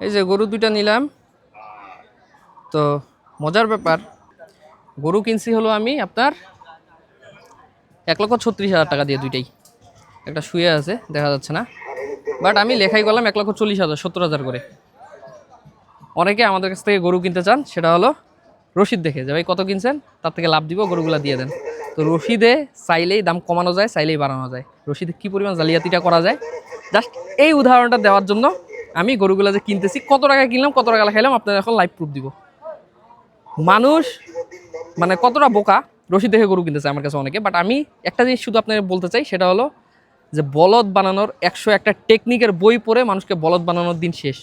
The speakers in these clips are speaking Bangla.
এই যে গরু দুইটা নিলাম। তো মজার ব্যাপার, গরু কিনছি হলো আমি আপনার 1,36,000 টাকা দিয়ে দুইটাই। একটা শুয়ে আছে দেখা যাচ্ছে না, বাট আমি লেখাই করলাম 1,40,000 70,000 করে। অনেকে আমাদের কাছ থেকে গরু কিনতে চান, সেটা হলো রসিদ দেখে যে ভাই কত কিনছেন, তার থেকে লাভ দিব, গরুগুলা দিয়ে দেন। তো রসিদে চাইলেই দাম কমানো যায়, চাইলেই বাড়ানো যায়। রসিদে কী পরিমাণ জালিয়াতিটা করা যায়, জাস্ট এই উদাহরণটা দেওয়ার জন্য আমি গরুগুলা যে কিনতেছি, কত টাকা কিনলাম, কত টাকা খাইলাম, আপনার এখন লাইভ প্রুফ দিব। মানুষ মানে কতটা বোকা, রসিদ দেখে গরু কিনতেছে আমার কাছে অনেকে। বাট আমি একটা জিনিস শুধু আপনাকে বলতে চাই, সেটা হলো যে বলদ বানানোর 101টা টেকনিকের বই পড়ে মানুষকে বলদ বানানোর দিন শেষ।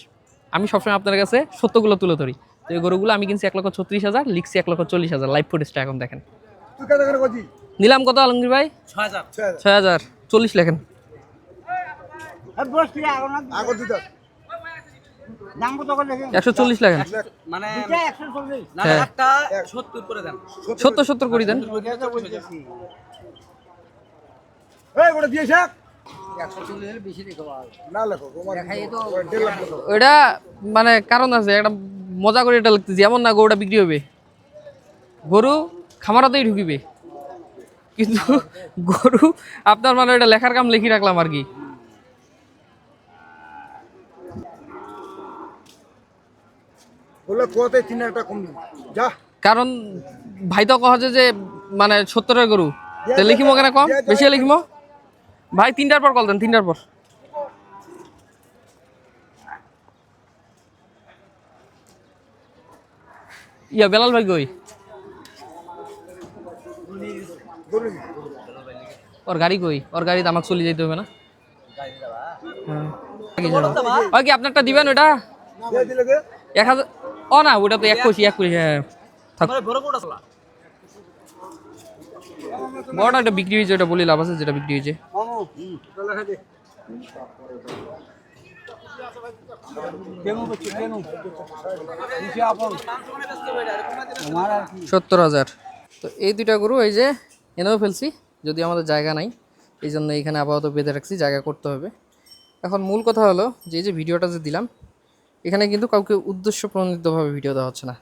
আমি সবসময় আপনার কাছে সত্যগুলো তুলে ধরি। তো এই গরুগুলো আমি কিনছি 1,36,000, লিখছি 1,40,000। লাইভ ফুটেজটা এখন দেখেন। নিলাম কত আলমগীর ভাই? 6,000। 40 লেখেন। 140 লেখেন, মানে 70 করে দেন। ওইটা মানে কারণ আছে, একটা মজা করে এটা লিখতেছি, এমন না গরুটা বিক্রি হবে। গরু খামারাতেই ঢুকিবে, কিন্তু গরু আপনার মানে ওইটা লেখার কাম লিখি রাখলাম আর কি। কারণ ভাই তো কহছে যে মানে 70-এর গরু, তো লিখিমো কেন কম, বেশি লিখিমো ভাই। 3টার পর কল দেন, 3টার পর। ইয়া বেলাল ভাই কই? ওর গাড়ি কই? ওর গাড়ি আমাকে চলে যেতে হবে না? ওই কি আপনারটা দিবেন ওটা? 1,000। ও না, ওটা তো 21। হ্যাঁ বড়টা একটা বিক্রি হয়েছে, ওটা বলি লাভ আছে, যেটা বিক্রি হয়েছে। $70,000। তো এই দুইটা গরু এই যে এনেও ফেলছি, যদি আমাদের জায়গা নাই, এই জন্য এইখানে আপাতত বেঁধে রাখছি, জায়গা করতে হবে। এখন মূল কথা হলো যে এই যে ভিডিওটা যে দিলাম, এখানে কিন্তু কাউকে উদ্দেশ্য প্রণোদিতভাবে ভিডিও দেওয়া হচ্ছে না।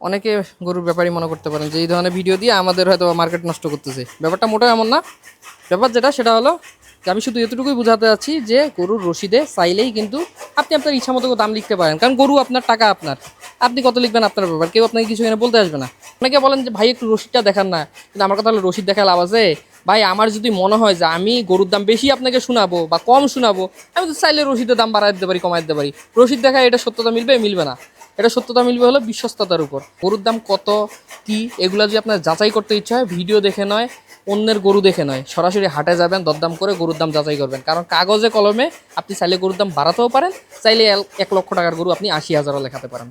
অনেকে গরুর ব্যাপারই মনে করতে পারেন যে এই ধরনের ভিডিও দিয়ে আমাদের হয়তো মার্কেট নষ্ট করতেছে। ব্যাপারটা মোটেও এমন না। ব্যাপার যেটা, সেটা হলো যে আমি শুধু এতটুকুই বোঝাতে চাচ্ছি যে গরুর রসিদে চাইলেই কিন্তু আপনি আপনার ইচ্ছা মতো দাম লিখতে পারেন, কারণ গরু আপনার, টাকা আপনার, আপনি কত লিখবেন আপনার ব্যাপার, কেউ আপনাকে কিছু এখানে বলতে আসবে না। অনেকে বলেন যে ভাই একটু রসিদটা দেখান না, কিন্তু আমার কথা হলো রসিদ দেখা লাভ আছে ভাই? আমার যদি মনে হয় যে আমি গরুর দাম বেশি আপনাকে শোনাবো বা কম শোনাবো, আমি তো চাইলে রসিদের দাম বাড়াই দিতে পারি, কমাই দিতে পারি। রসিদ দেখায় এটা সত্যতা মিলবে? মিলবে না। এটা সত্যতা মিলবে হলো বিশ্বস্ততার উপর। গরুর দাম কত কি এগুলো যদি আপনার যাচাই করতে ইচ্ছা হয়, ভিডিও দেখে নয়, অন্যের গরু দেখে নয়, সরাসরি হাটে যাবেন, দরদাম করে গরুর দাম যাচাই করবেন। কারণ কাগজে কলমে আপনি চাইলে গরুর দাম বাড়াতেও পারেন, চাইলে 1 লক্ষ টাকার গরু আপনি 80,000-ও লেখাতে পারেন।